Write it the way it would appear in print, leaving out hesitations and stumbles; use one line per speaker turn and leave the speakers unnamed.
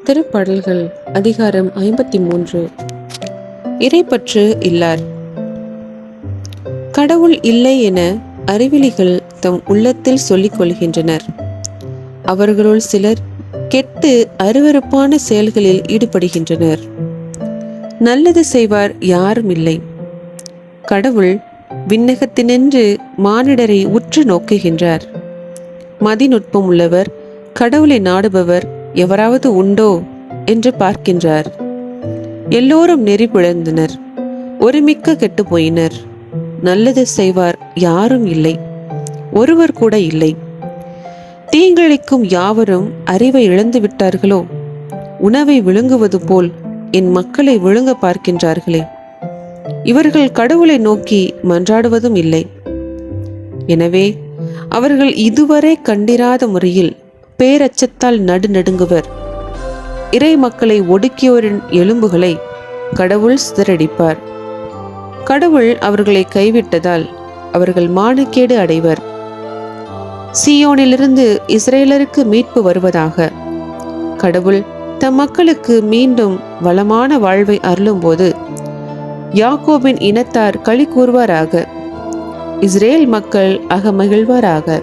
திருப்பாடல்கள் அதிகாரம் 53. இறைப்பற்று இல்லார். கடவுள் இல்லை என அறிவிலிகள் தம் உள்ளத்தில் சொல்லிக் கொள்கின்றனர். அவர்களுள் சிலர் கெட்டு அருவருப்பான செயல்களில் ஈடுபடுகின்றனர். நல்லது செய்வார் யாரும் இல்லை. கடவுள் விண்ணகத்தினின்று மானிடரை உற்று நோக்குகின்றார். மதிநுட்பம் உள்ளவர், கடவுளை நாடுபவர் எவராவது உண்டோ என்று பார்க்கின்றார். எல்லோரும் நெறி பிழந்தனர், ஒருமிக்க கெட்டு போயினர். நல்லது செய்வார் யாரும் இல்லை, ஒருவர் கூட இல்லை. தீங்கிழைக்கும் யாவரும் அறிவை இழந்து விட்டார்களோ? உணவை விழுங்குவது போல் என் மக்களை விழுங்க பார்க்கின்றார்களே. இவர்கள் கடவுளை நோக்கி மன்றாடுவதும் இல்லை. எனவே அவர்கள் இதுவரை கண்டிராத முறையில் பேரச்சத்தால் நடுநடுங்குவர். இறை மக்களை ஒடுக்கியோரின் எலும்புகளை கடவுள் சிதறடிப்பார். கடவுள் அவர்களை கைவிட்டதால் அவர்கள் மானக்கேடு அடைவர். சீயோனிலிருந்து இஸ்ரேலருக்கு மீட்பு வருவதாக. கடவுள் தம் மக்களுக்கு மீண்டும் வளமான வாழ்வை அருளும்போது யாக்கோபின் இனத்தார் களி கூறுவாராக. இஸ்ரேல் மக்கள் அகமகிழ்வாராக.